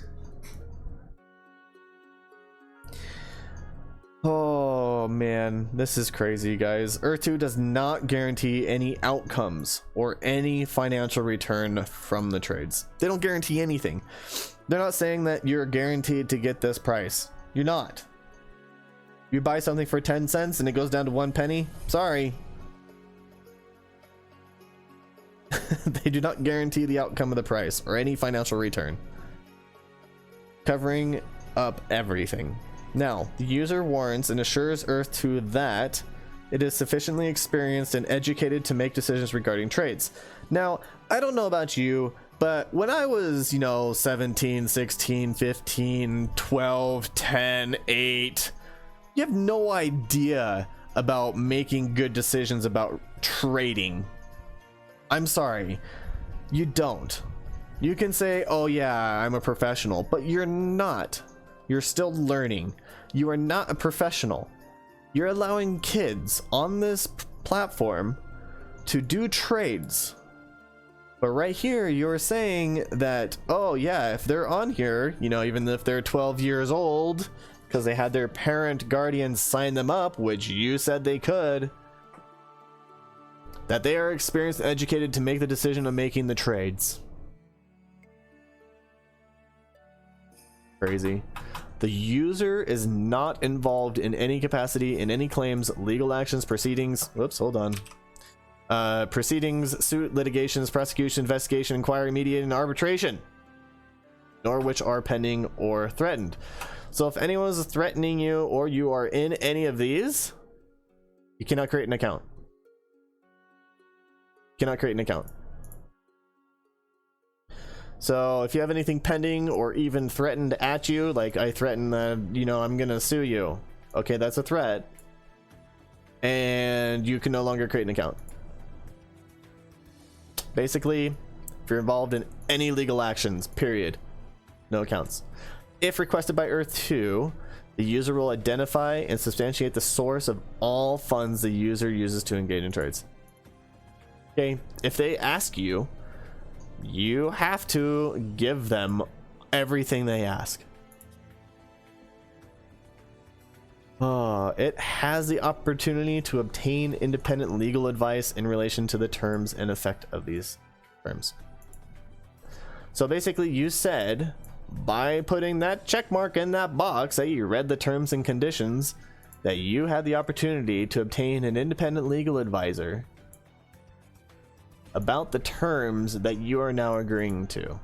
Oh man, this is crazy, guys. Earth 2 does not guarantee any outcomes or any financial return from the trades. They don't guarantee anything. They're not saying that you're guaranteed to get this price. You're not. You buy something for 10 cents and it goes down to 1 penny. Sorry. They do not guarantee the outcome of the price or any financial return, covering up everything. Now, the user warrants and assures Earth 2 that it is sufficiently experienced and educated to make decisions regarding trades. Now, I don't know about you, but when I was, 17, 16, 15, 12, 10, 8, you have no idea about making good decisions about trading. I'm sorry, you don't. You can say, oh yeah, I'm a professional, but you're not. You're still learning. You are not a professional. You're allowing kids on this platform to do trades. But right here, you're saying that, oh yeah, if they're on here, even if they're 12 years old, because they had their parent guardian sign them up, which you said they could, that they are experienced and educated to make the decision of making the trades. Crazy. The user is not involved in any capacity in any claims, legal actions, proceedings. Whoops, hold on. proceedings, suit, litigations, prosecution, investigation, inquiry, mediation, and arbitration, nor which are pending or threatened. So if anyone is threatening you or you are in any of these, you cannot create an account. Cannot create an account. So if you have anything pending or even threatened at you, like I threaten that, you know, I'm gonna sue you. Okay, that's a threat. And you can no longer create an account. Basically, if you're involved in any legal actions, period, no accounts. If requested by Earth 2, the user will identify and substantiate the source of all funds the user uses to engage in trades. Okay, if they ask you, you have to give them everything they ask. It has the opportunity to obtain independent legal advice in relation to the terms and effect of these terms. So basically you said, by putting that check mark in that box that you read the terms and conditions, that you had the opportunity to obtain an independent legal advisor about the terms that you are now agreeing to,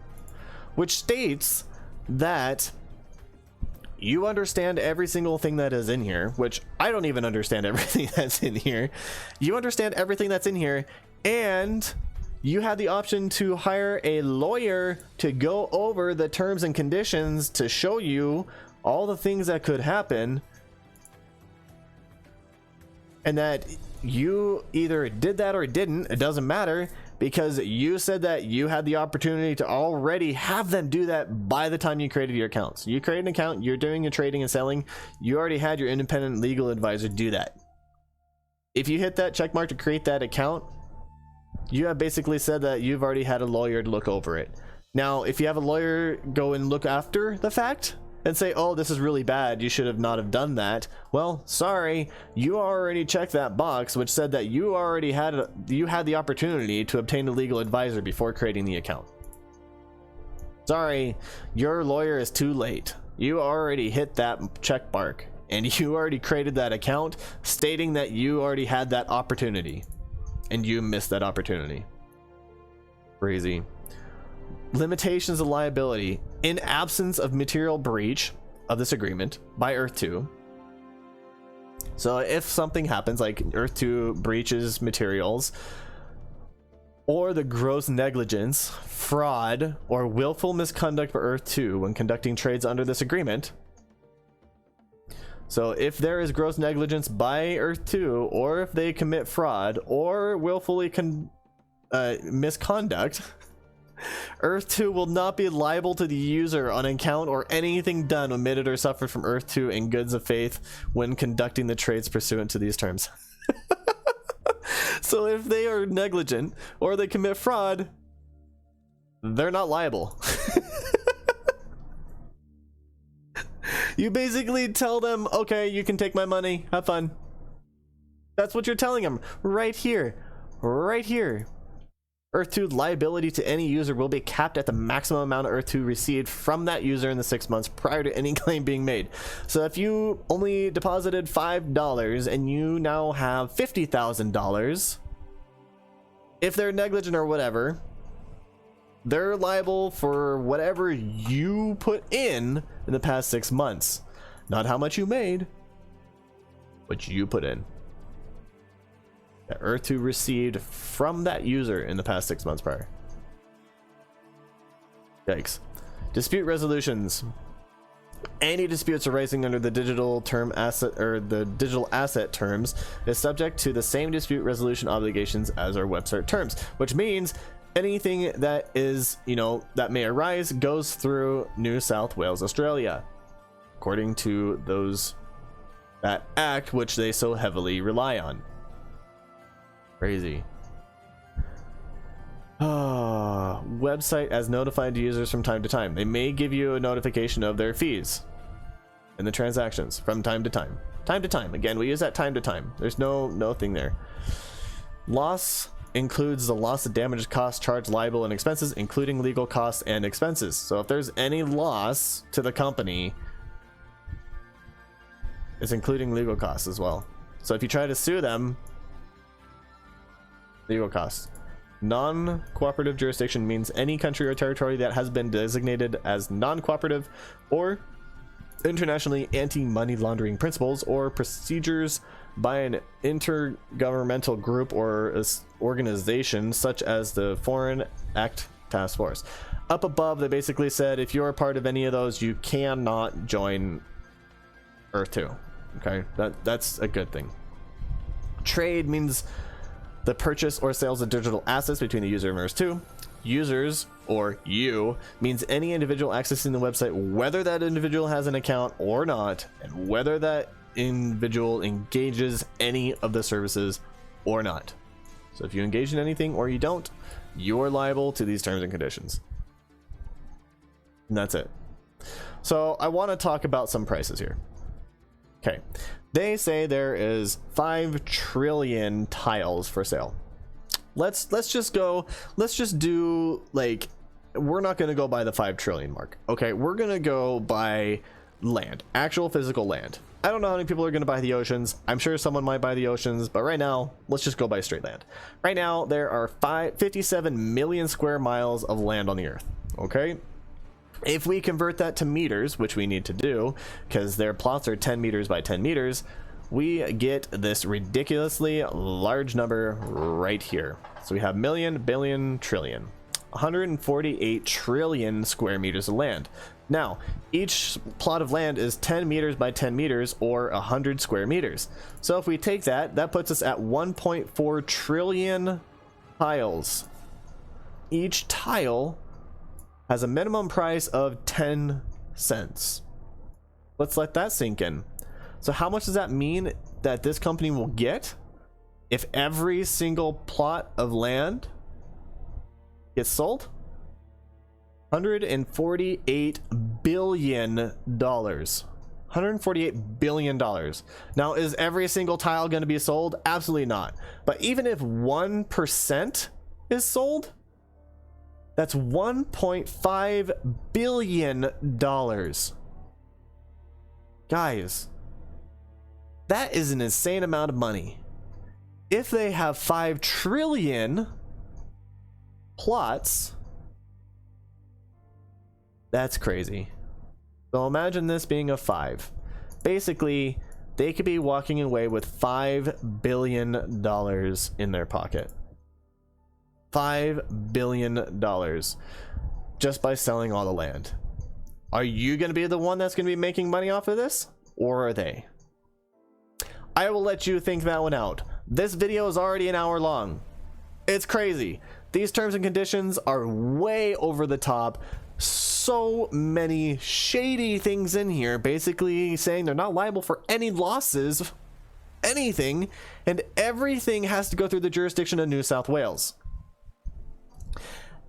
which states that you understand every single thing that is in here, which I don't even understand everything that's in here. You understand everything that's in here, and you have the option to hire a lawyer to go over the terms and conditions to show you all the things that could happen, and that you either did that or didn't. It doesn't matter, because you said that you had the opportunity to already have them do that by the time you created your accounts. You create an account, you're doing your trading and selling, you already had your independent legal advisor do that. If you hit that check mark to create that account, you have basically said that you've already had a lawyer to look over it. Now, if you have a lawyer go and look after the fact and say, oh, this is really bad, you should have not have done that, well, sorry, you already checked that box which said that you already had the opportunity to obtain a legal advisor before creating the account. Sorry, your lawyer is too late. You already hit that check mark and you already created that account stating that you already had that opportunity, and you missed that opportunity. Crazy. Limitations of liability. In absence of material breach of this agreement by Earth 2. So if something happens, like Earth 2 breaches materials, or the gross negligence, fraud, or willful misconduct by Earth 2 when conducting trades under this agreement. So if there is gross negligence by Earth 2, or if they commit fraud or willfully misconduct, Earth 2 will not be liable to the user on account or anything done, omitted, or suffered from Earth 2 in goods of faith when conducting the trades pursuant to these terms. So if they are negligent or they commit fraud, they're not liable. You basically tell them, okay, you can take my money, have fun. That's what you're telling them right here. Right here. Earth 2 liability to any user will be capped at the maximum amount of Earth 2 received from that user in the 6 months prior to any claim being made. So if you only deposited $5 and you now have $50,000, if they're negligent or whatever, they're liable for whatever you put in the past 6 months. Not how much you made, what you put in. That Earth 2 received from that user in the past 6 months prior. Yikes. Dispute resolutions. Any disputes arising under the digital term asset or the digital asset terms is subject to the same dispute resolution obligations as our website terms, which means anything that is, that may arise goes through New South Wales, Australia, according to that act which they so heavily rely on. Crazy. Website as notified to users from time to time. They may give you a notification of their fees and the transactions from time to time. Time to time. Again, we use that time to time. There's no thing there. Loss includes the loss of damages, costs, charge, liable, and expenses, including legal costs and expenses. So if there's any loss to the company, it's including legal costs as well. So if you try to sue them, Legal costs. Non-cooperative jurisdiction means any country or territory that has been designated as non-cooperative or internationally anti-money laundering principles or procedures by an intergovernmental group or organization such as the Foreign Act Task Force. Up above, they basically said if you're a part of any of those, you cannot join Earth 2. Okay, that's a good thing. Trade means the purchase or sales of digital assets between the user and Earth 2. Users, or you, means any individual accessing the website, whether that individual has an account or not, and whether that individual engages any of the services or not. So if you engage in anything or you don't, you're liable to these terms and conditions. And that's it. So I want to talk about some prices here. Okay, they say there is 5 trillion tiles for sale. Let's just do, like, we're not going to go by the 5 trillion mark. Okay, we're going to go by land, actual physical land. I don't know how many people are going to buy the oceans. I'm sure someone might buy the oceans, but right now, let's just go by straight land. Right now, there are 57 million square miles of land on the earth. Okay, if we convert that to meters, which we need to do because their plots are 10 meters by 10 meters, we get this ridiculously large number right here. So we have million, billion, trillion, 148 trillion square meters of land. Now, each plot of land is 10 meters by 10 meters or 100 square meters. So if we take that, that puts us at 1.4 trillion tiles. Each tile has a minimum price of 10 cents. Let's let that sink in. So how much does that mean that this company will get if every single plot of land gets sold? $148 billion. $148 billion. Now, is every single tile going to be sold? Absolutely not. But even if 1% is sold, that's $1.5 billion. Guys, that is an insane amount of money. If they have 5 trillion plots, that's crazy. So imagine this being a 5. Basically, they could be walking away with $5 billion in their pocket. $5 billion just by selling all the land. Are you going to be the one that's going to be making money off of this, or are they? I will let you think that one out. This video is already an hour long. It's crazy. These terms and conditions are way over the top. So many shady things in here, basically saying they're not liable for any losses, anything, and everything has to go through the jurisdiction of New South Wales.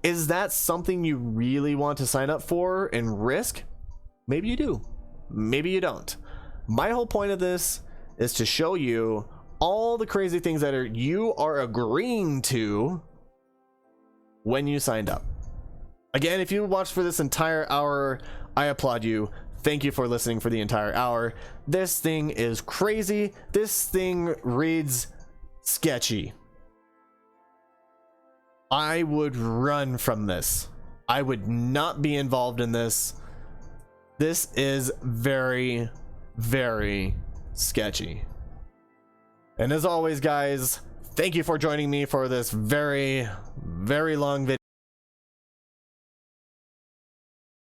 Is that something you really want to sign up for and risk? Maybe you do. Maybe you don't. My whole point of this is to show you all the crazy things that you are agreeing to when you signed up. Again, if you watched for this entire hour, I applaud you. Thank you for listening for the entire hour. This thing is crazy. This thing reads sketchy. I would run from this. I would not be involved in this. This is very, very sketchy. And as always, guys, thank you for joining me for this very, very long video.